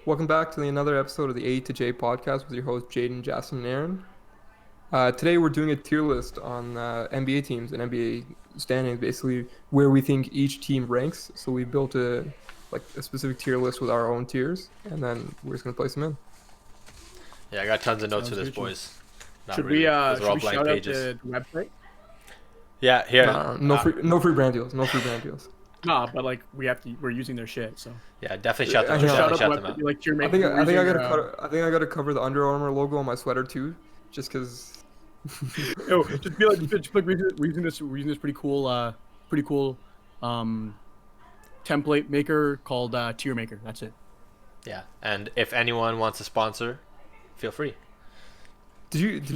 Welcome back to another episode of the A2J podcast with your hosts Jaden, Jasmine, and Aaron. Today we're doing a tier list on NBA teams and NBA standings, basically where we think each team ranks. So we built a specific tier list with our own tiers, and then we're just gonna place them in. Yeah, I got tons of notes for Sounds this, good. boys. Not Should really. we Those are all should we blank shout out pages. the website? Yeah, here. No free brand deals. No free brand deals. Nah, but like we're using their shit, so Yeah, definitely shout them, Yeah, out. shout out Definitely the shout them website. out. Be like you're I making. think I gotta cover the Under Armour logo on my sweater too, just because. Yo, just be like we're using this pretty cool template maker called Tier Maker. That's it. Yeah, and if anyone wants to sponsor, feel free. Did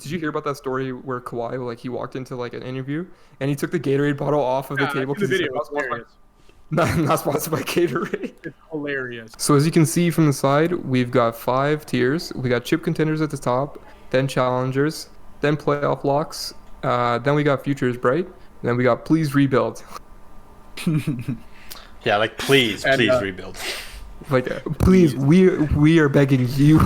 you hear about that story where Kawhi he walked into an interview and he took the Gatorade bottle off of the table the because video was hilarious. not sponsored by Gatorade. It's hilarious. So as you can see from the side, we've got 5 tiers. We got chip contenders at the top, then challengers, then playoff locks, then we got futures bright, and then we got please rebuild. Yeah, please And, rebuild. Please, we are begging you.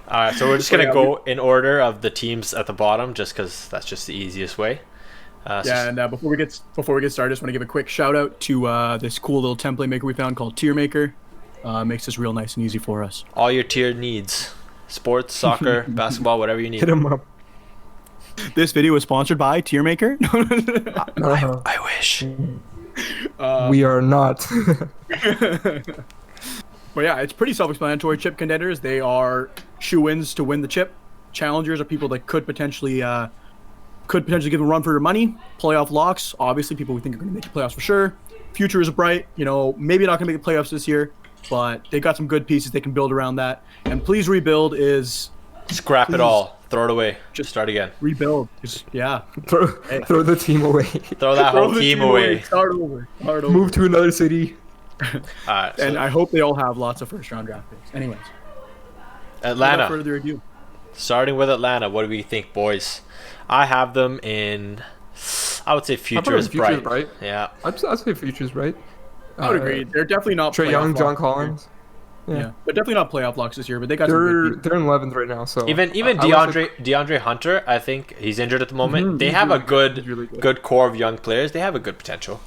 Alright, so we're just gonna go in order of the teams at the bottom, just because that's just the easiest way. And before we get started, I just want to give a quick shout out to this cool little template maker we found called Tier Maker. Makes this real nice and easy for us. All your tier needs: sports, soccer, basketball, whatever you need. Hit him up. This video is sponsored by Tier Maker. I wish. We are not. But yeah, it's pretty self-explanatory. Chip contenders, they are shoe-ins to win the chip. Challengers are people that could potentially give a run for their money. Playoff locks, obviously people we think are going to make the playoffs for sure. Future is bright, maybe not going to make the playoffs this year, but they got some good pieces they can build around that. And please rebuild is Scrap it all. Throw it away. Just start again. rebuild. Yeah. Throw the team away. Throw that whole team away. Start over. Move to another city. Alright, And I hope they all have lots of first-round draft picks. Anyways, Atlanta. without further ado. Starting with Atlanta, what do we think, boys? I have them in, I would say future is bright. Yeah. I'd say futures bright. I would agree. They're definitely not Trey playoff Young, John locks this year. Collins. Yeah, they're definitely not playoff locks this year, but they got some good They're in 11th right now. So Even I would say- DeAndre Hunter, I think he's injured at the moment. Mhm, They he's have really a good. He's really good good. core of young players. They have a good potential.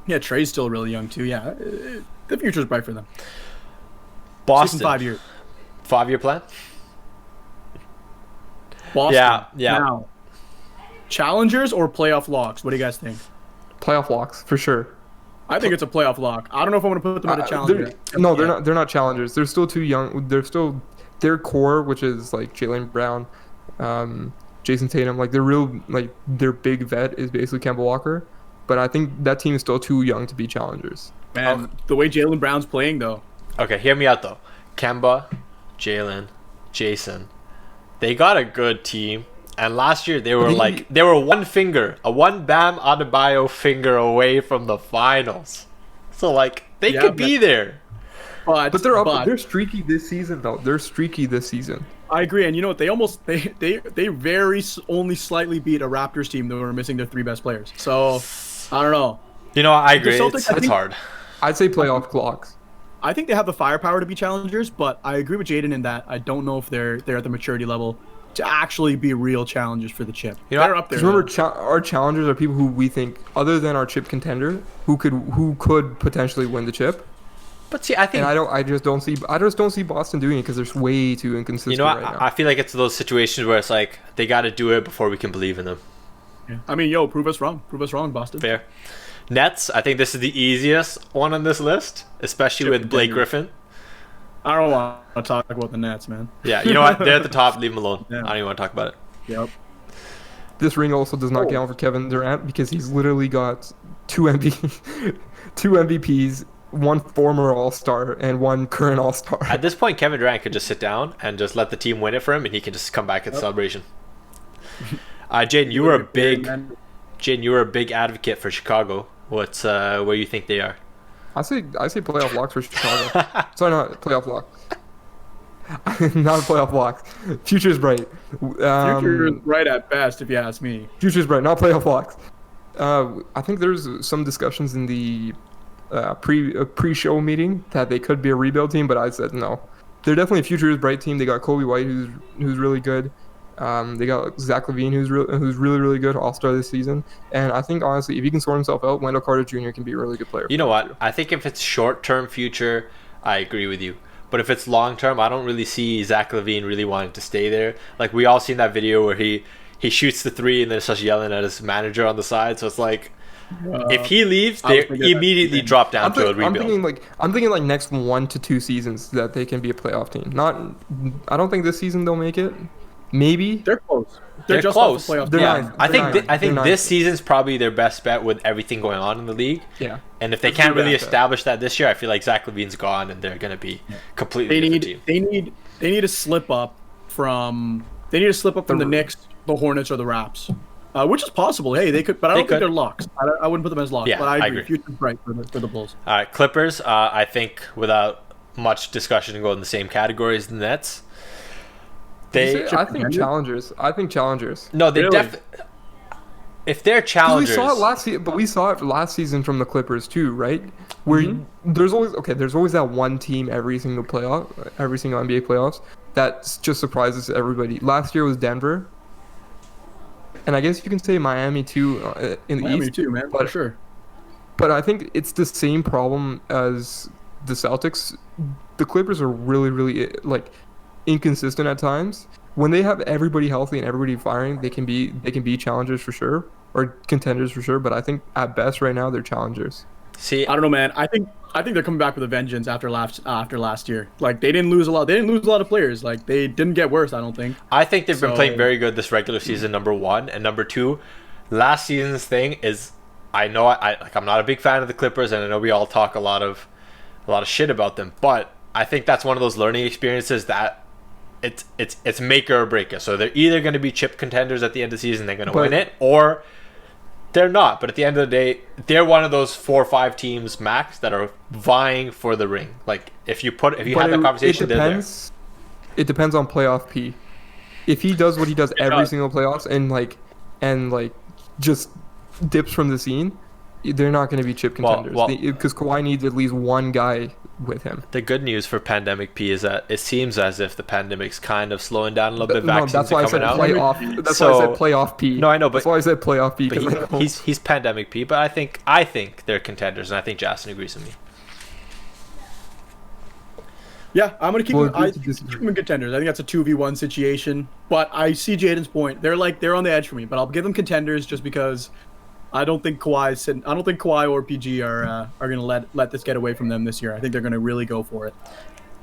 Yeah, Trey's still really young too. Yeah, the future's bright for them. Boston, 5 years. 5-year plan. Boston. Yeah. Now, challengers or playoff locks? What do you guys think? playoff locks for sure. I think it's a playoff lock. I don't know if I'm going to put them at a challenger. They're not. They're not challengers. They're still too young. They're still their core, which is Jaylen Brown, Jason Tatum. Their big vet is basically Kemba Walker. But I think that team is still too young to be challengers. Man, the way Jaylen Brown's playing though. Okay, hear me out though. Kemba, Jalen, Jason, they got a good team. And last year they were a one Bam Adebayo finger away from the finals. So they could be there. But But they're up. They're streaky this season though. They're streaky this season. I agree, and you know what? They only slightly beat a Raptors team that were missing their 3 best players. So I don't know. You know, I agree. Celtics, It's I think- hard. I'd say playoff locks. I think they have the firepower to be challengers, but I agree with Jaden in that I don't know if they're at the maturity level to actually be real challengers for the chip. You know, They're up there. Because remember, our challengers are people who we think, other than our chip contender, who could potentially win the chip. But see, I think And I just don't see Boston doing it because they're way too inconsistent right now. I feel like it's those situations where it's they got to do it before we can believe in them. Yeah. I mean, prove us wrong. Prove us wrong, Boston. Fair. Nets, I think this is the easiest one on this list, especially Chip with Blake contender. Griffin. I don't want to talk about the Nets, man. Yeah, you know what? They're at the top. Leave them alone. Yeah. I don't even want to talk about it. Yep. This ring also does not count for Kevin Durant because he's literally got two MVPs, one former All-Star, and one current All-Star. At this point, Kevin Durant could just sit down and just let the team win it for him, and he can just come back at the celebration. Jaden, you were a big advocate for Chicago. What's where you think they are? I say playoff locks for Chicago. Sorry, not playoff lock. Not a playoff lock. Future's bright. Future is right at best, if you ask me. Future's bright, not playoff locks. I think there's some discussions in the pre-show meeting that they could be a rebuild team, but I said no. They're definitely a future is bright team. They got Kobe White, who's really good. They got Zach LaVine, who's really good, all-star this season. And I think honestly, if he can sort himself out, Wendell Carter Jr. can be a really good player. You know what? I think if it's short-term future, I agree with you. But if it's long-term, I don't really see Zach LaVine really wanting to stay there. Like we all seen that video where he shoots the three and then starts yelling at his manager on the side. So it's like, if he leaves, they immediately drop down to a rebuild. I'm thinking like next 1 to 2 seasons that they can be a playoff team. I don't think this season they'll make it. Maybe they're close. They're just close. Off the Yeah, I think this season's probably their best bet with everything going on in the league. Yeah, and if they can't really establish that this year, I feel like Zach LaVine's gone and they're gonna be completely different team. They need to slip up from the Knicks, the Hornets, or the Raps. Which is possible. Hey, they could, but I don't think they're locks. I wouldn't put them as locks. Yeah, but I agree. Future's bright for the Bulls. All right, Clippers. I think without much discussion, go in the same category as the Nets. I think challengers. No, they definitely. If they're challengers, we saw it last season, but we saw it last season from the Clippers too, right? Where there's always that one team every single NBA playoffs that just surprises everybody. Last year was Denver. And I guess you can say Miami too in the Miami East. too, man, for sure. But I think it's the same problem as the Celtics. The Clippers are really like inconsistent at times. When they have everybody healthy and everybody firing, they can be challengers for sure or contenders for sure. But I think at best right now they're challengers. See, I don't know, man. I think they're coming back with a vengeance after last year. Like they didn't lose a lot. They didn't lose a lot of players. Like they didn't get worse. I don't think. I think they've been playing very good this regular season. Number one and number two, last season's thing is, I'm not a big fan of the Clippers, and I know we all talk a lot of shit about them, but I think that's one of those learning experiences that it's make or break it. So they're either going to be chip contenders at the end of the season, they're going to win it, or they're not. But at the end of the day, they're one of those 4 or 5 teams max that are vying for the ring. Like if you have that conversation, it depends on playoff P. If he does what he does every single playoffs and just dips from the scene, they're not going to be chip contenders because Kawhi needs at least one guy with him. The good news for Pandemic P is that it seems as if the pandemic's kind of slowing down a little bit. No, that's why I said playoff. That's why I said playoff P. No, I know, but that's why I said playoff P. But he's Pandemic P. But I think they're contenders, and I think Justin agrees with me. Yeah, I'm gonna keep them in contenders. I think that's a 2v1 situation. But I see Jaden's point. They're on the edge for me. But I'll give them contenders just because I don't think Kawhi or PG are gonna let this get away from them this year. I think they're gonna really go for it.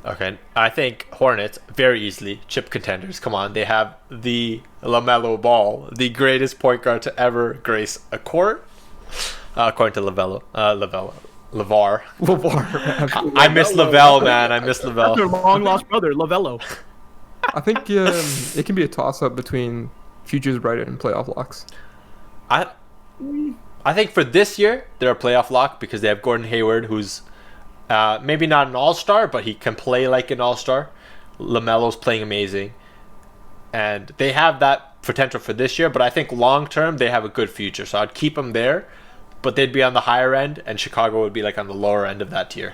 Okay, I think Hornets very easily chip contenders. Come on, they have the LaMelo Ball, the greatest point guard to ever grace a court, according to LaVar. I miss Lavelle, man. I miss Lavelle. That's their long lost brother, Lavello. I think it can be a toss up between Futures Bright and playoff locks. I think for this year they're a playoff lock because they have Gordon Hayward, who's maybe not an all-star, but he can play like an all-star. LaMelo's playing amazing, and they have that potential for this year. But I think long-term they have a good future, so I'd keep them there. But they'd be on the higher end, and Chicago would be like on the lower end of that tier.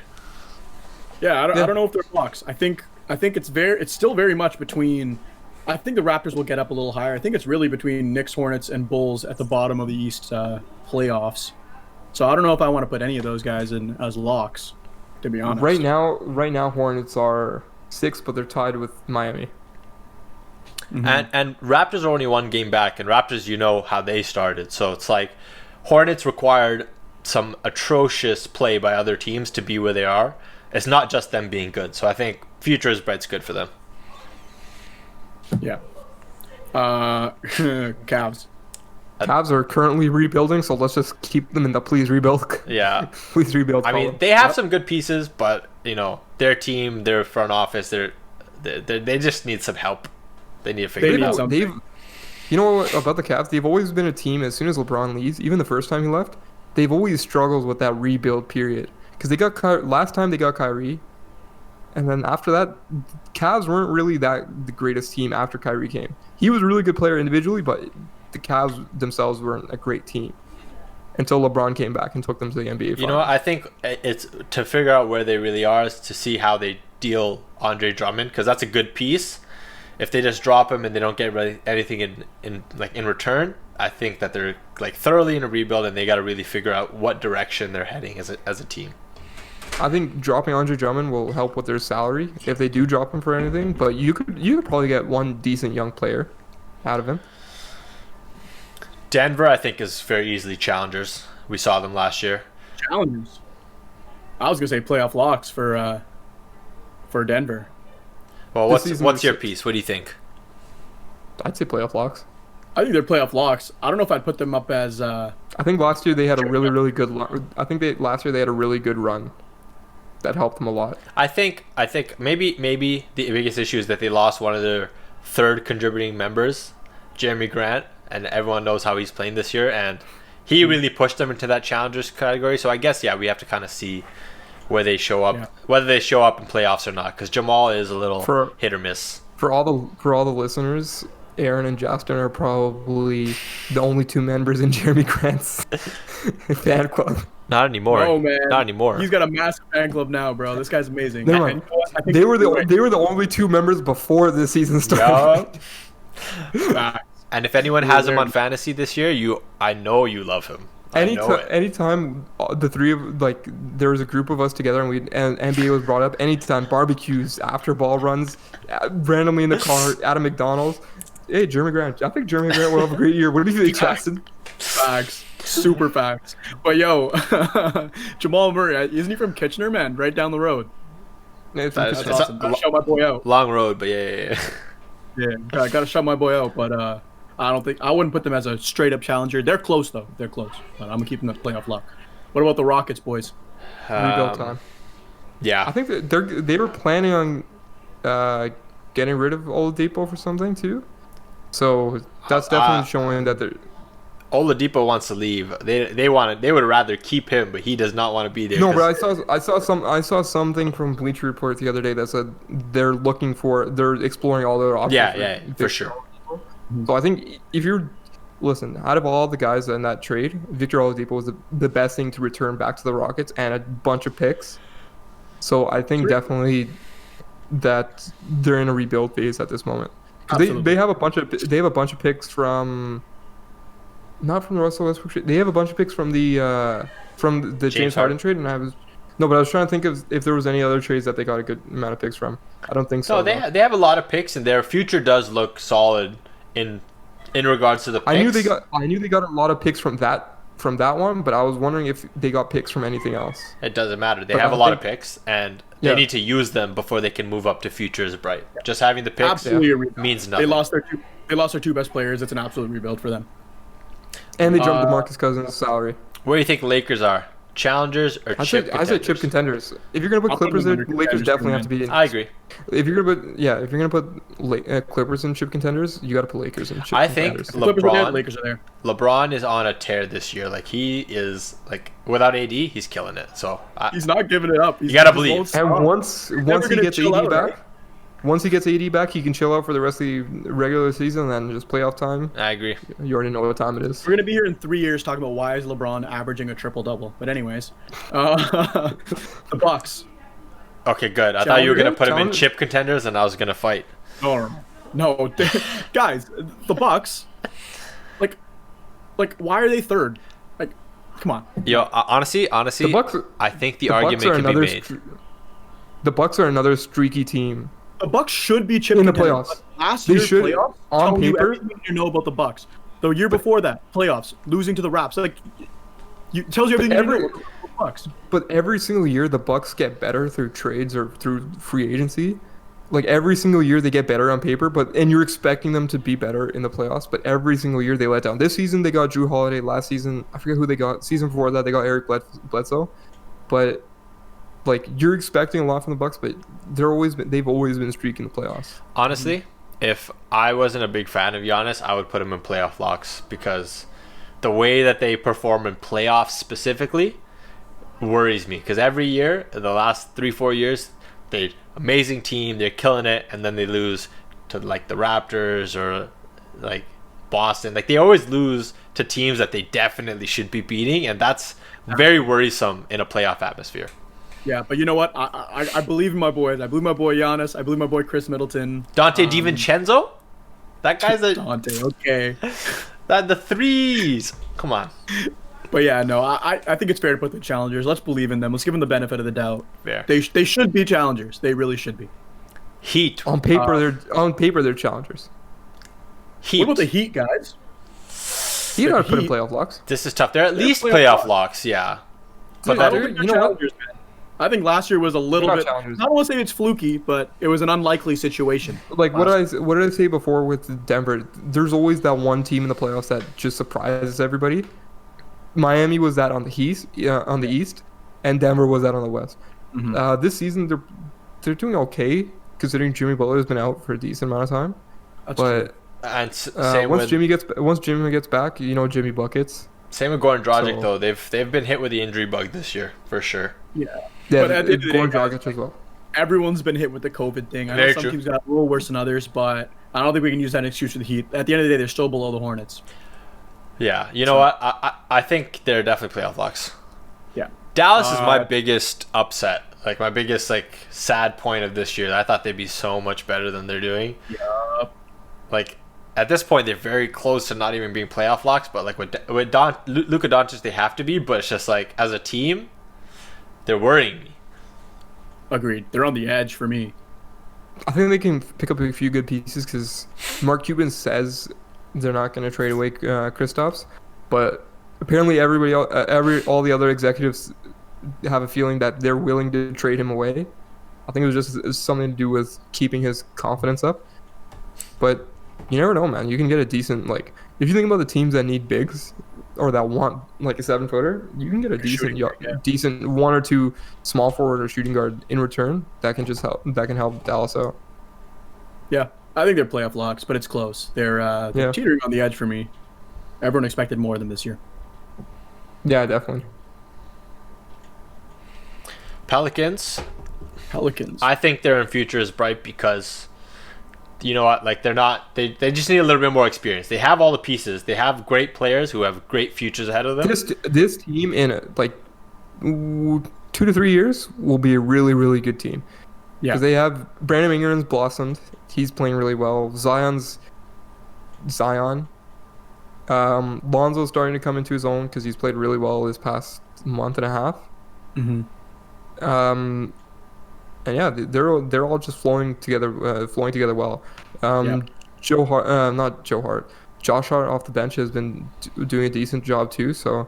Yeah, I don't know if they're locks. I think it's still very much between. I think the Raptors will get up a little higher. I think it's really between Knicks, Hornets, and Bulls at the bottom of the East playoffs. So I don't know if I want to put any of those guys in as locks, to be honest. Right now, Hornets are 6, but they're tied with Miami. Mm-hmm. And Raptors are only 1 game back, and Raptors, you know how they started. So it's like Hornets required some atrocious play by other teams to be where they are. It's not just them being good. So I think future is bright's good for them. Yeah. Cavs. Cavs are currently rebuilding, so let's just keep them in the please rebuild. Yeah. Please rebuild. I mean, they have some good pieces, but their team, their front office, they just need some help. They need to figure it out. You know what about the Cavs? They've always been a team. As soon as LeBron leaves, even the first time he left, they've always struggled with that rebuild period. Because last time they got Kyrie. And then after that, Cavs weren't really the greatest team after Kyrie came. He was a really good player individually, but the Cavs themselves weren't a great team. until LeBron came back and took them to the NBA Finals. You know what? I think it's to figure out where they really are is to see how they deal Andre Drummond, because that's a good piece. If they just drop him and they don't get really anything in return, I think that they're like thoroughly in a rebuild, and they got to really figure out what direction they're heading as a team. I think dropping Andre Drummond will help with their salary if they do drop him for anything. But you could probably get one decent young player out of him. Denver, I think, is very easily challengers. We saw them last year. Challengers. I was gonna say playoff locks for Denver. Well, This season what's was your 6. piece? What do you think? I'd say playoff locks. I think they're playoff locks. I don't know if I'd put them up as. I think last year they had a really good. I think last year they had a really good run. That helped them a lot. I think maybe the biggest issue is that they lost one of their third contributing members, Jeremy Grant, and everyone knows how he's playing this year, and he really pushed them into that challengers category. So I guess we have to kind of see where they show up, whether they show up in playoffs or not, because Jamal is a little hit or miss. For all the listeners, Aaron and Justin are probably the only 2 members in Jeremy Grant's fan club. Not anymore. Oh man, not anymore. He's got a massive fan club now, bro. This guy's amazing. Never mind. They were the only 2 members before the season started. And if anyone has him on fantasy this year, I know you love him. Anytime the three of there was a group of us together and NBA was brought up. Anytime barbecues, after ball runs, randomly in the car at a McDonald's. Hey, Jeremy Grant. I think Jeremy Grant will have a great year. What do you think, Justin? Facts. Super facts. But yo, Jamal Murray, isn't he from Kitchener, man? Right down the road. That's That's awesome. Gotta shout my boy out. Long road, but yeah. Yeah, gotta shout my boy out. But I wouldn't put them as a straight up challenger. They're close though. They're close. But I'm gonna keep them at playoff lock. What about the Rockets, boys? Rebuild time. Yeah. I think that they were planning on getting rid of Oladipo for something too. So that's definitely showing that they're. Oladipo wants to leave. They would rather keep him, but he does not want to be there. No, but I saw something from Bleacher Report the other day that said they're exploring all their options. Yeah, for sure. So I think if you're out of all the guys in that trade, Victor Oladipo was the best thing to return back to the Rockets and a bunch of picks. So I think definitely that they're in a rebuild phase at this moment. They have a bunch of picks from. Not from the Russell Westbrook trade. They have a bunch of picks from the James Harden trade, and I was trying to think of if there was any other trades that they got a good amount of picks from. I don't think so. No, they have a lot of picks, and their future does look solid in regards to the picks. I knew they got a lot of picks from that one, but I was wondering if they got picks from anything else. It doesn't matter. They have a lot of picks, and they need to use them before they can move up to futures bright. Yeah. Just having the picks means nothing. They lost their 2 best players. It's an absolute rebuild for them. And they jumped DeMarcus Cousins' salary. Where do you think Lakers are? Challengers or chip contenders? I say chip contenders. If you're gonna put Clippers there, Lakers definitely have to be in. I agree. If you're gonna put Clippers in chip contenders, you got to put Lakers in chip contenders. I think Lakers are there. LeBron is on a tear this year. Like he is without AD, he's killing it. So he's not giving it up. You gotta believe. And once he gets AD back. Right? Once he gets AD back, he can chill out for the rest of the regular season and then just playoff time. I agree. You already know what time it is. We're going to be here in 3 years talking about why is LeBron averaging a triple-double. But anyways, the Bucks. Okay, good. I thought you were going to put him in chip contenders and I was going to fight. No. Guys, the Bucks, like, why are they third? Like, come on. Yo, honestly, the Bucks, I think the argument can be made. The Bucks are another streaky team. The Bucks should be chip in the contenders. playoffs. Last year's playoffs on paper. You everything you know about the Bucks. The year before that, playoffs, losing to the Raps. Tells you everything you know about the Bucks. But every single year, the Bucks get better through trades or through free agency. Like every single year, they get better on paper, and you're expecting them to be better in the playoffs. But every single year, they let down. This season, they got Drew Holiday. Last season, I forget who they got. Season before that, they got Eric Bledsoe. But you're expecting a lot from the Bucks, but they've always been streaking the playoffs. Honestly, if I wasn't a big fan of Giannis, I would put him in playoff locks because the way that they perform in playoffs specifically worries me. Because every year, the last 3-4 years, they're amazing team, they're killing it, and then they lose to the Raptors or Boston. Like they always lose to teams that they definitely should be beating, and that's very worrisome in a playoff atmosphere. Yeah, but you know what? I believe in my boys. I believe my boy Giannis. I believe my boy Chris Middleton. Dante DiVincenzo? That guy's a Dante. Okay. that the threes. Come on. But yeah, no, I think it's fair to put the challengers. Let's believe in them. Let's give them the benefit of the doubt. Fair. They should be challengers. They really should be. Heat. On paper, they're challengers. Heat. What about the Heat, guys? You gotta put in Heat. playoff locks. This is tough. They're at least playoff playoff locks, yeah. But I that, don't think they're you know what? challengers, man. I think last year was a little They're not bit. challengers. I don't want to say it's fluky, but it was an unlikely situation. Like what did I say before with Denver? There's always that one team in the playoffs that just surprises everybody. Miami was that on the East, and Denver was that on the West. Mhm. This season they're doing okay considering Jimmy Butler has been out for a decent amount of time. That's true. But and same once with Jimmy gets back, you know Jimmy buckets. same with Goran Dragic So- though. They've been hit with the injury bug this year for sure. Yeah. Yeah, But at the end of the day, Goran guys, Dragic as well. Everyone's been hit with the COVID thing. I know Very some true. teams got a little worse than others, but I don't think we can use that as an excuse for the Heat. At the end of the day, they're still below the Hornets. Yeah, you know what? I think they're definitely playoff locks. Yeah. Dallas is my Uh, biggest upset. Like my biggest sad point of this year. I thought they'd be so much better than they're doing. Yeah. Like at this point, they're very close to not even being playoff locks. But like with Luka Doncic, they have to be. But it's just like as a team, they're worrying me. Agreed. They're on the edge for me. I think they can pick up a few good pieces because Mark Cuban says they're not going to trade away Kristaps, but apparently everybody else, all the other executives have a feeling that they're willing to trade him away. I think it was just something to do with keeping his confidence up. But you never know, man. You can get a decent if you think about the teams that need bigs or that want like a 7-footer, you can get a Shooting guard, yeah. decent one or two small forward or shooting guard in return that can help Dallas out. Yeah. I think they're playoff locks, but it's close. They're Yeah. teetering on the edge for me. Everyone expected more than this year. Yeah, definitely. Pelicans. I think their future is bright because you know what? Like they're not. They just need a little bit more experience. They have all the pieces. They have great players who have great futures ahead of them. This team in 2 to 3 years will be a really, really good team. Yeah. Because they have Brandon Ingram's blossomed. He's playing really well. Zion. Lonzo's starting to come into his own because he's played really well this past month and a half. Mm-hmm. And yeah, they're all just flowing together well. Yeah. Josh Hart off the bench has been doing a decent job too. So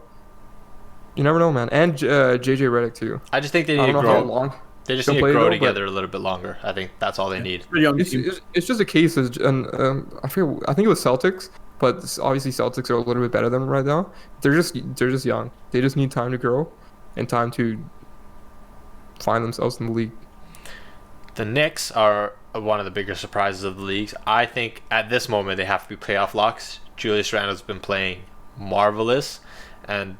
you never know, man. And JJ Redick too. I just think they I need don't to know how grow. long. They just they'll need to play grow though, together a little bit longer. I think that's all they need. Pretty young It's team. just a case of, and I think it was Celtics, but obviously Celtics are a little bit better than them right now. They're just young. They just need time to grow and time to find themselves in the league. The Knicks are one of the bigger surprises of the leagues. I think at this moment they have to be playoff locks. Julius Randle's been playing marvelous, and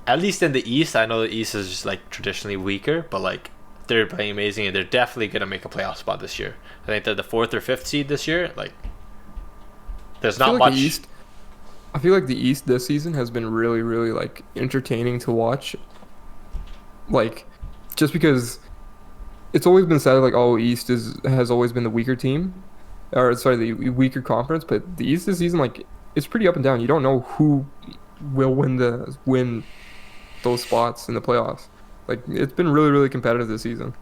at least in the East, I know the East is just traditionally weaker, but they're playing amazing, and they're definitely gonna make a playoff spot this year. I think they're the 4th or 5th seed this year. There's not much. I feel like the East this season has been really, really entertaining to watch. Just because it's always been said East has always been the weaker team, or sorry, the weaker conference. But the East this season, it's pretty up and down. You don't know who will win those spots in the playoffs. It's been really, really competitive this season.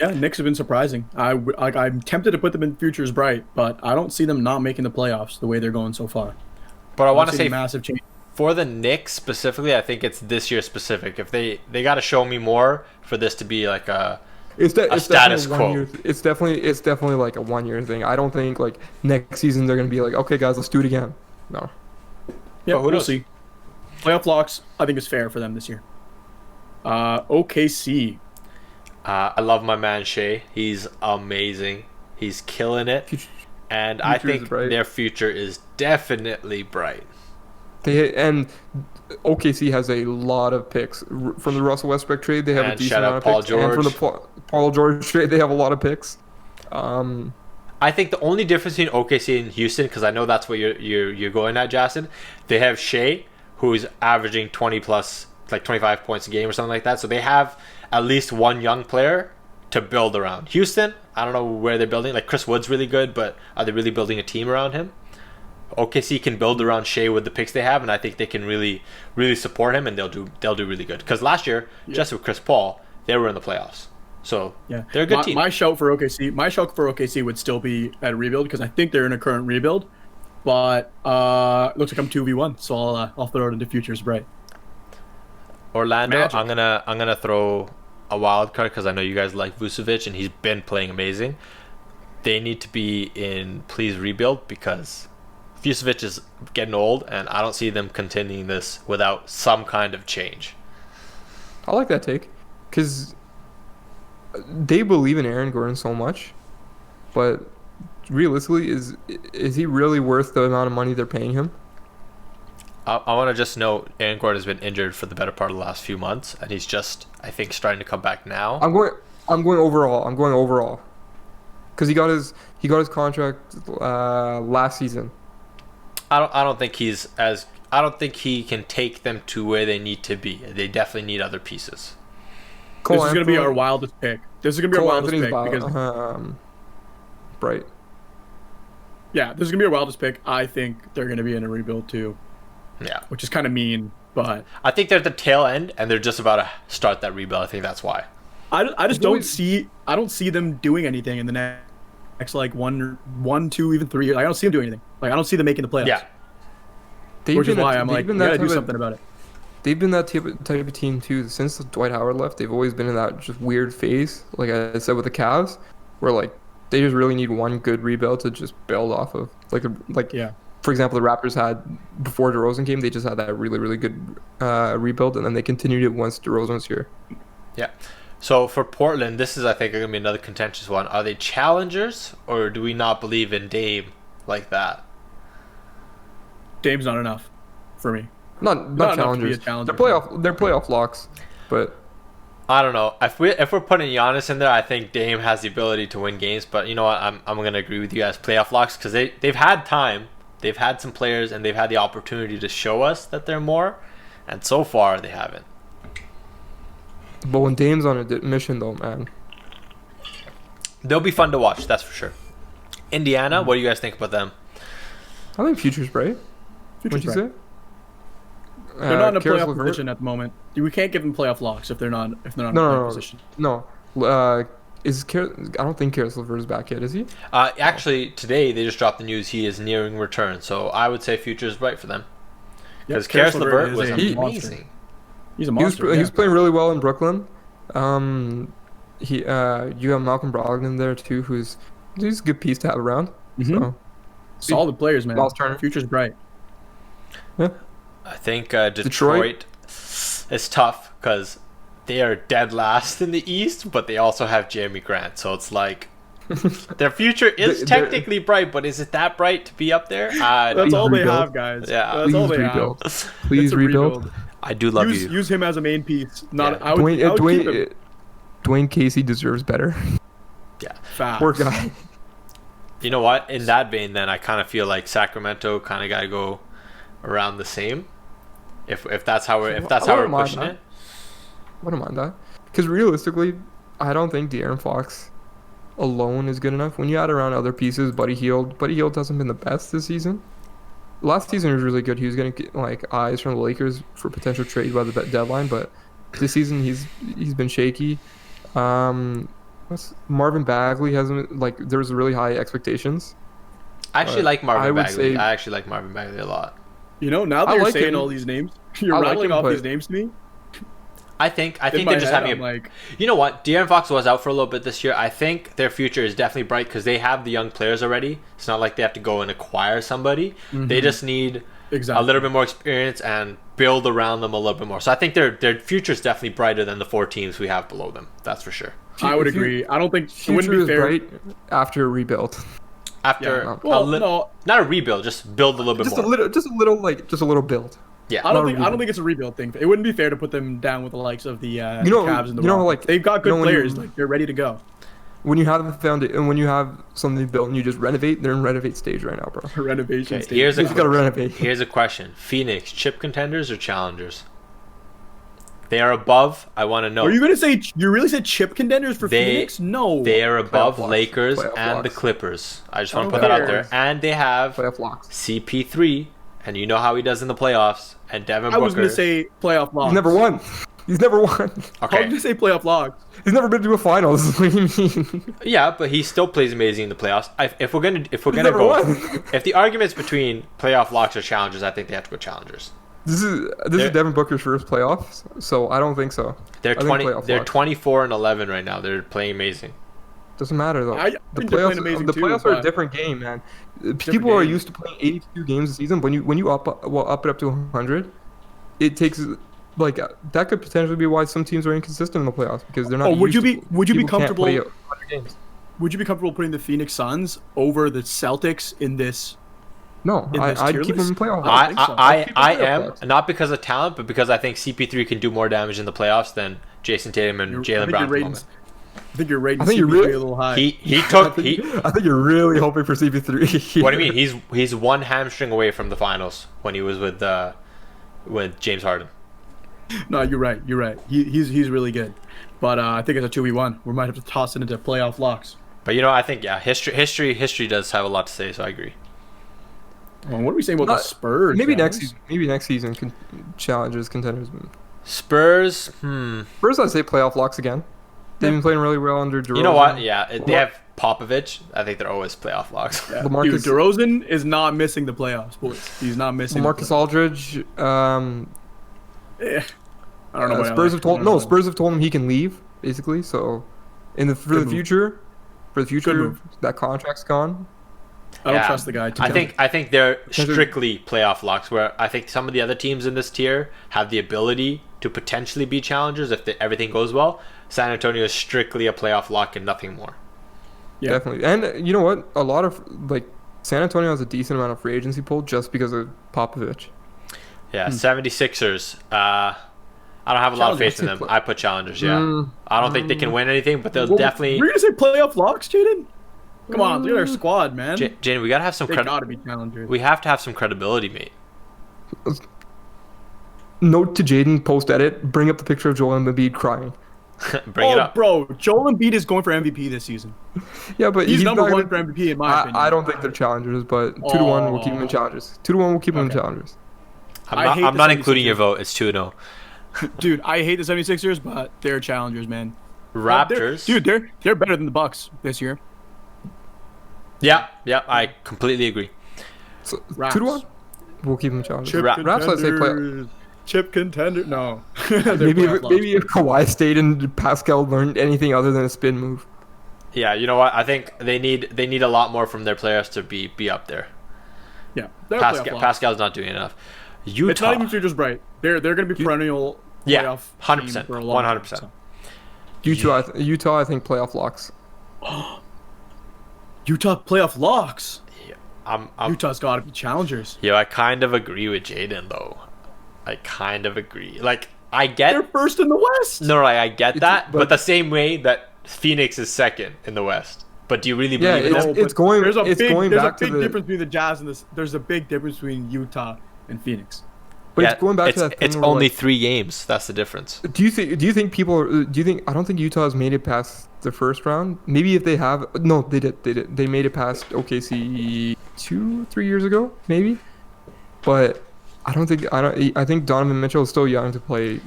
Yeah, Knicks have been surprising. I'm tempted to put them in futures bright, but I don't see them not making the playoffs the way they're going so far. But I want to see say massive change. for the Knicks specifically, I think it's this year specific. If they got to show me more for this to be It's status definitely quo. It's definitely a 1 year thing. I don't think next season they're gonna be okay guys, let's do it again. No. Yeah, who we'll knows? see. Playoff locks, I think, is fair for them this year. OKC. I love my man Shea. He's amazing. He's killing it, and I Future is think bright. their future is definitely bright. And OKC has a lot of picks from the Russell Westbrook trade. They have And a decent shout out amount of Paul picks, and from the Paul George trade, they have a lot of picks. I think the only difference between OKC and Houston, because I know that's what you're going at, Jason. They have Shea, who's averaging 20 plus, like 25 points a game or something like that. So they have at least one young player to build around. Houston, I don't know where they're building. Like Chris Wood's really good, but are they really building a team around him? OKC can build around Shea with the picks they have, and I think they can really, really support him, and they'll do really good. Because last year, just with Chris Paul, they were in the playoffs. So they're a good team. My shout for OKC would still be at a rebuild because I think they're in a current rebuild, but it looks like I'm 2v1, so I'll throw it into futures bright. Orlando, Magic. I'm gonna throw a wild card because I know you guys like Vucevic and he's been playing amazing. They need to be in please rebuild because Vucevic is getting old, and I don't see them continuing this without some kind of change. I like that take because they believe in Aaron Gordon so much, but realistically, is he really worth the amount of money they're paying him? I want to just note Aaron Gordon has been injured for the better part of the last few months, and he's just, I think, starting to come back now. I'm going overall because he got his contract last season. I don't think I don't think he can take them to where they need to be. They definitely need other pieces. This is going to be our wildest pick. This is going to be our wildest pick because Bright. Yeah, this is going to be our wildest pick. I think they're going to be in a rebuild too. Yeah, which is kind of mean, but I think they're at the tail end and they're just about to start that rebuild. I think that's why. I just don't see them doing anything in the next like one, 2, even 3 years. I don't see them doing anything. Like I don't see them making the playoffs. Yeah, which is why I'm like, you gotta do something about it. They've been that type of team too since Dwight Howard left. They've always been in that just weird phase, like I said with the Cavs, where like they just really need one good rebuild to just build off of. Yeah. For example, the Raptors had before DeRozan came, they just had that really, really good rebuild, and then they continued it once DeRozan was here. Yeah. So for Portland, this is I think going to be another contentious one. Are they challengers, or do we not believe in Dame like that? Dame's not enough for me. Not challengers. Challenger. They're playoff locks, but I don't know. If we're putting Giannis in there, I think Dame has the ability to win games. But you know what? I'm going to agree with you guys. Playoff locks because they've had time. They've had some players and they've had the opportunity to show us that they're more, and so far they haven't. But when Dame's on a mission, though, man, they'll be fun to watch. That's for sure. Indiana, what do you guys think about them? I think future's bright. What'd you say? They're not in a Karis playoff LeVert? position at the moment. We can't give them playoff locks if they're not in a playoff No. position. No. I don't think Karis LeVert is back yet, is he? Actually, today they just dropped the news he is nearing return. So I would say future is bright for them. Because Karis LeVert was amazing. He's a monster. He was playing really well in Brooklyn. You have Malcolm Brogdon there too, he's a good piece to have around. Mm-hmm. So, solid players, man. Miles Turner. Future's bright. Yeah. I think Detroit is tough because they are dead last in the East, but they also have Jeremy Grant. So it's like their future is technically bright, but is it that bright to be up there? That's all they have, guys. Yeah. That's all they rebuild. have. Please rebuild. I do love you. Use him as a main piece. Not Yeah. I would keep him. Dwayne Casey deserves better. Yeah. Facts. Poor guy. You know what? In that vein, then I kind of feel like Sacramento kind of got to go around the same. If that's how we're pushing it. Wouldn't mind that. Because realistically, I don't think De'Aaron Fox alone is good enough. When you add around other pieces, Buddy Hield hasn't been the best this season. Last season was really good. He was getting like eyes from the Lakers for potential trade by the deadline, but this season he's been shaky. Marvin Bagley hasn't there was really high expectations. I actually like Marvin would Bagley. say- I actually like Marvin Bagley a lot. You know, now that I you're like saying him. all these names, you're I like rattling him, off but- these names to me. I think In my they're just head, having I'm like, You know what? De'Aaron Fox was out for a little bit this year. I think their future is definitely bright because they have the young players already. It's not like they have to go and acquire somebody. They just need exactly. a little bit more experience and build around them a little bit more. So I think their future is definitely brighter than the 4 teams we have below them. That's for sure. I would If you- agree. I don't think it Future wouldn't be is fair. bright after a rebuild. After Yeah. a Well, little, not a rebuild, just build a little bit Just more. a little build. Yeah. I Not a don't rebuild. think it's a rebuild thing. It wouldn't be fair to put them down with the likes of the know- Cavs and the you know, Rockets. like, They've got good when you- players. Like they're ready to go. when you have the foundation and when you have something built and you just renovate, they're in renovate stage right now, bro. Renovation Okay, stage. here's You just gotta renovate. Here's a question: Phoenix chip contenders or challengers? They are above. I want to know. Are you gonna say you really said chip contenders for Phoenix? No. They are above Playoff locks. Lakers Playoff and the locks. Clippers. I just want to Who put that out cares? there. And they have Playoff locks. CP3, and you know how he does in the playoffs. And Devin I Booker. was gonna say playoff locks. He's never won. He's never won. I was Okay. gonna say playoff locks. He's never been to a finals. What do you mean? Yeah, but he still plays amazing in the playoffs. If we're gonna He's go, never won. if the argument's between playoff locks or challengers, I think they have to go challengers. This is They're- Devin Booker's first playoffs, so I don't think so. They're I think 20. playoff They're locks. 24-11 right now. They're playing amazing. Doesn't matter though. I The think they're playing playoffs, amazing the too, playoffs are a but- different game, man. People are game. used to playing 82 games a season. When you up it up to 100, it takes like that could potentially be why some teams are inconsistent in the playoffs because they're not. Oh, would used you to- be- would you be people can't comfortable- play 100 games? Would you be comfortable putting the Phoenix Suns over the Celtics in this? No, in this I'd tier keep them in list? playoff. I don't think so. I'd keep I them in am playoffs. not because of talent, but because I think CP3 can do more damage in the playoffs than Jason Tatum and I Jalen think Brown. your At the ratings- moment. I think you're rating I think you're CP3 really- a little high. He took he. I think you're really hoping for CP3. What do you mean? He's one hamstring away from the finals when he was with James Harden. No, you're right. You're right. He's really good, but I think it's a 2v1. We might have to toss it into playoff locks. But I think history does have a lot to say. So I agree. Well, what are we saying about the Not- Spurs? Maybe guys? next season. Maybe next season challenges contenders. Spurs. First, I'd say playoff locks again. They've been playing really well under DeRozan. You know what? Yeah, they have Popovich. I think they're always playoff locks. Yeah. LaMarcus- Dude, DeRozan is not missing the playoffs, boys. He's not missing. Marcus the Aldridge. Eh, I don't know. What Spurs I have told don't know. Spurs have told him he can leave basically. So, for Good the move. future, move. that contract's gone. I don't Yeah. trust the guy. To I think they're Because they're- strictly playoff locks. Where I think some of the other teams in this tier have the ability to potentially be challengers if everything goes well. San Antonio is strictly a playoff lock and nothing more. Yeah. Definitely. And you know what? A lot of San Antonio has a decent amount of free agency pull just because of Popovich. Yeah, 76ers. I don't have a lot of faith in them. I put challengers. Yeah, I don't think they can win anything, but they'll Well, definitely. We're gonna say playoff locks, Jaden. Come on, look at our squad, man. Jane, we gotta have some They credit. gotta be challengers. We have to have some credibility, mate. Note to Jaden post edit. Bring up the picture of Joel Embiid crying. Bring it up. bro, Joel Embiid is going for MVP this season. Yeah, but He's number not one gonna- for MVP in my opinion. I don't think they're challengers, but 2-1 we'll keep them in challengers. 2-1 we'll keep them in Okay. challengers. I hate I'm the not including 76ers. your vote. It's 2-0. Dude, I hate the 76ers, but they're challengers, man. Raptors. They're better than the Bucks this year. Yeah, I completely agree. So Raps. 2-1 we'll keep them in challengers. Chip Raps, I'd say play. contenders. Chip contender. No. They're Maybe playoff locks. if Kawhi stayed and Pascal learned anything other than a spin move. Yeah, you know what? I think they need a lot more from their players to be up there. Yeah, they're playoff Pascal, locks. Pascal's not doing enough. Utah. It's not even futures bright. They're going to be perennial Yeah, playoff 100%, team for a long time, 100%. so. Utah, I think playoff locks. Utah playoff locks. I'm Utah's got to be challengers. Yo, I kind of agree with Jaden though. I kind of agree. Like I They're get first in the West. no, I get that, but but- the same way that Phoenix is second in the West. But do you really Yeah, believe in them? it's going. There's a It's big, going there's back a to big the. difference between the Jazz and this. There's a big difference between Utah and Phoenix. But Yeah, it's going back to that. It's thing where, only like, 3 games. That's the difference. Do you think people? Do you think? I don't think Utah has made it past the first round. Maybe if they have, no, they did. They made it past OKC 2-3 years ago, maybe. But I don't think. I think Donovan Mitchell is still young to play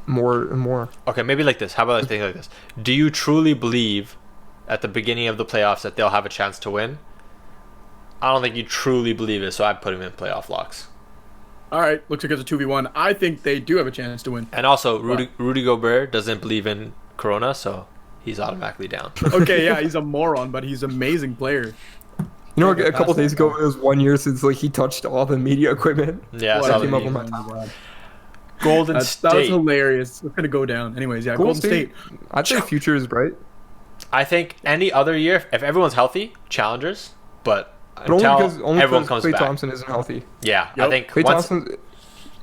more and more. Okay, maybe like this. How about I think like this? Do you truly believe at the beginning of the playoffs that they'll have a chance to win? I don't think you truly believe it, so I put him in playoff locks. All right, looks like it's a 2v1. I think they do have a chance to win. And also, Rudy Gobert doesn't believe in Corona, so he's automatically down. Okay, yeah, he's a moron, but he's an amazing player. You know, Yeah, a couple pass days that ago, guy. it was 1 year since he touched all the media equipment. Yeah, What so a came up meme. with my Oh God. Golden That was State. hilarious. It's gonna go down. Anyways, yeah, Golden State. I'd say future is bright. I think any other year, if everyone's healthy, challengers. But But only until because everyone comes Klay back, Thompson isn't healthy. yeah, I Yep. think Klay once Thompson,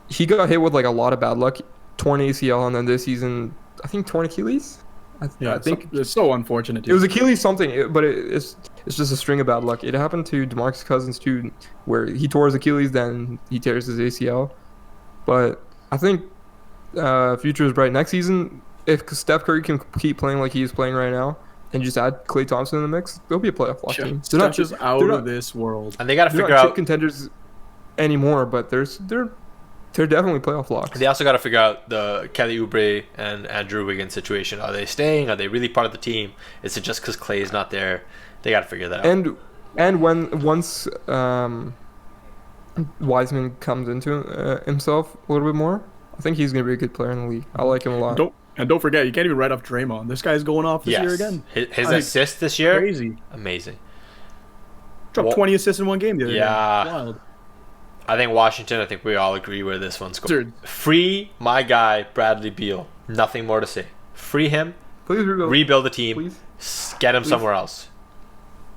he got hit with like a lot of bad luck, torn ACL, and then this season I think torn Achilles. I think it's so unfortunate. it was Achilles something, but it's just a string of bad luck. It happened to DeMarcus Cousins too, where he tore his Achilles, then he tears his ACL. But I think future is bright next season. If Steph Curry can keep playing like he's playing right now, and just add Klay Thompson in the mix, they'll be a playoff lock team. Steph is out of this world, and they got to they're figure not chip out contenders anymore, but they're definitely playoff locks. They also got to figure out the Kelly Oubre and Andrew Wiggins situation. Are they staying? Are they really part of the team? Is it just because Clay is not there? They got to figure that out. And once Wiseman comes into himself a little bit more, I think he's gonna be a good player in the league. I like him a lot. Don't forget, you can't even write off Draymond. This guy's going off this year again. His assist this year, crazy, amazing. Dropped 20 assists in one game the other day. Wild. I think Washington. I think we all agree where this one's going. Free my guy Bradley Beal. Nothing more to say. Free him. Please rebuild the team. Please. Get him somewhere else.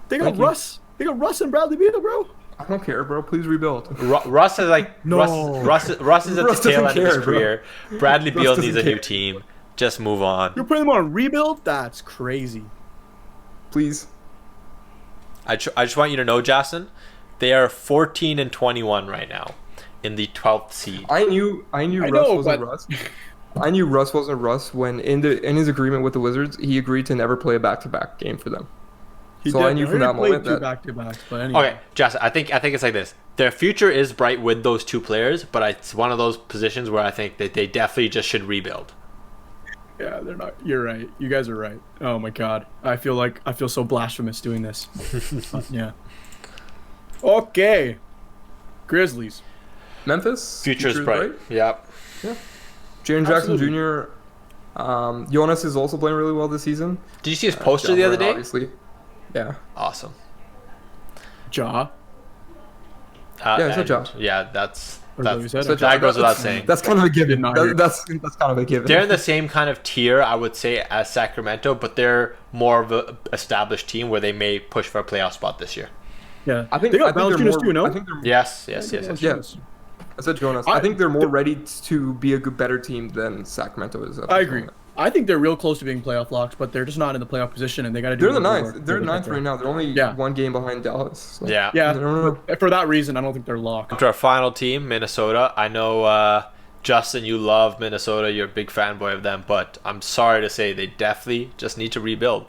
They got Russ. They got Russ and Bradley Beal, bro. I don't care, bro. Please rebuild. Russ is like Russ is at the tail end of his career. Bradley Beal needs a new team. Just move on. You're putting them on a rebuild? That's crazy. Please. I just want you to know, Jason, they are 14-21 right now in the 12th seed. I knew Russ wasn't Russ. I knew Russ wasn't Russ when in his agreement with the Wizards, he agreed to never play a back-to-back game for them. I knew from that moment that back-to-backs. But anyway. Okay, Jason, I think it's like this. Their future is bright with those two players, but it's one of those positions where I think that they definitely just should rebuild. Yeah, they're not. You're right. You guys are right. Oh my god, I feel so blasphemous doing this. Yeah. Okay. Grizzlies. Memphis. Future's bright. Yep. Yeah. Jaren Jackson Jr. Jonas is also playing really well this season. Did you see his poster the other day? Obviously. Yeah. Awesome. Ja. Yeah, it's Ja. Yeah, that goes without saying. That's kind of a given. That's kind of a given. They're in the same kind of tier, I would say, as Sacramento, but they're more of an established team where they may push for a playoff spot this year. Yeah, I think they got Valanciunas too, no? Yes. I said Jonas. I think they're more ready to be a better team than Sacramento is. I agree. I think they're real close to being playoff locks, but they're just not in the playoff position, and they got to do. They're the ninth. They're ninth right now. They're only one game behind Dallas. So. Yeah. For that reason, I don't think they're locked. To our final team, Minnesota. I know, Justin, you love Minnesota. You're a big fanboy of them, but I'm sorry to say they definitely just need to rebuild.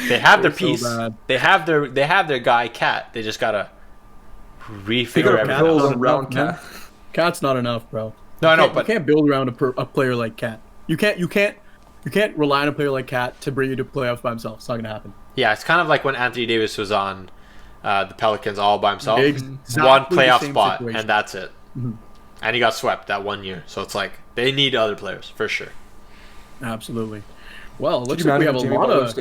They have their piece. So they have their guy Cat. They just gotta refigure everything around Cat. Cat's not enough, bro. No, I know, but you can't build around a player like Cat. You can't rely on a player like Cat to bring you to playoffs by himself. It's not gonna happen. Yeah, it's kind of like when Anthony Davis was on the Pelicans all by himself. Exactly one playoff spot, situation. and that's it. Mm-hmm. And he got swept that 1 year. So it's like they need other players for sure. Absolutely. Well, it looks like we have a lot of.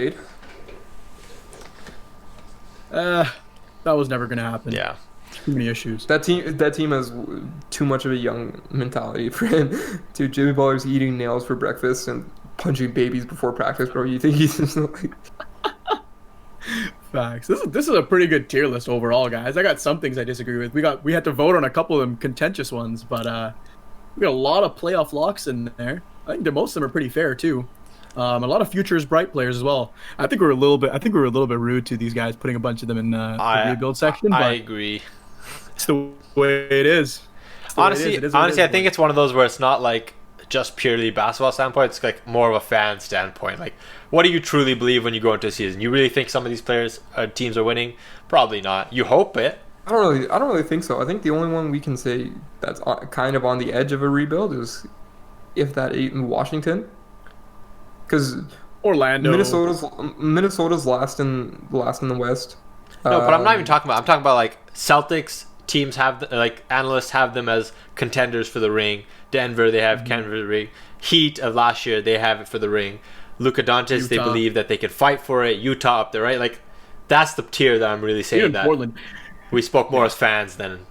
That was never gonna happen. Yeah. Too many issues. That team has too much of a young mentality for him. Dude, Jimmy Butler's eating nails for breakfast and punching babies before practice, bro. You think he's just like... Facts. This is a pretty good tier list overall, guys. I got some things I disagree with. We had to vote on a couple of them contentious ones, but we got a lot of playoff locks in there. I think that most of them are pretty fair too. A lot of futures bright players as well. I think we were a little bit rude to these guys putting a bunch of them in the rebuild section. But I agree. It's the way it is. Honestly, I think it's one of those where it's not like just purely basketball standpoint. It's like more of a fan standpoint. Like, what do you truly believe when you go into a season? You really think some of these teams are winning? Probably not. You hope it. I don't really think so. I think the only one we can say that's kind of on the edge of a rebuild is if that eight in Washington, because Orlando, Minnesota's last in the West. No, but I'm not even talking about. I'm talking about like Celtics teams analysts have them as contenders for the ring. Denver, they have Denver for the ring. Heat of last year, they have it for the ring. Luka Doncic, they believe that they could fight for it. Utah up there, right? Like, that's the tier that I'm really saying. Even that Portland. We spoke more as fans than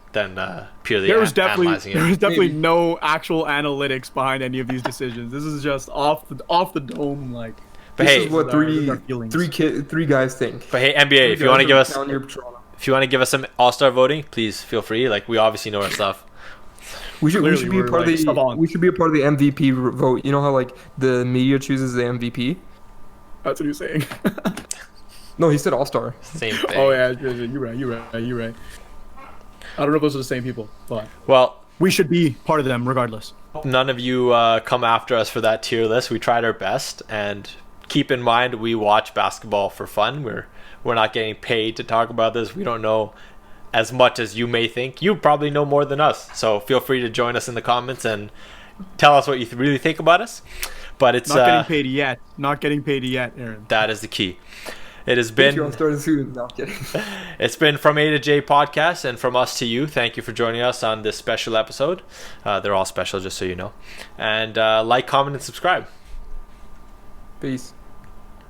purely there was analyzing it. There was definitely no actual analytics behind any of these decisions. This is just off the dome, like. But this is what three guys think. But hey, NBA, if you want to give us some All-Star voting, please feel free. Like, we obviously know our stuff. We should be a part of the MVP vote. You know how like the media chooses the MVP? That's what he was saying. No, he said all-star. Same thing. Oh yeah, you're right. I don't know if those are the same people, but Well, we should be part of them regardless. none of you come after us for that tier list. We tried our best, and keep in mind we watch basketball for fun. We're not getting paid to talk about this. We don't know as much as you may think. You probably know more than us, so feel free to join us in the comments and tell us what you really think about us. But it's Not getting paid yet. Not getting paid yet, Aaron. that is the key. It has Patreon been started soon. No, I'm kidding. it's been from A2J podcast, and from us to you. Thank you for joining us on this special episode. They're all special, just so you know. And like, comment, and subscribe. Peace.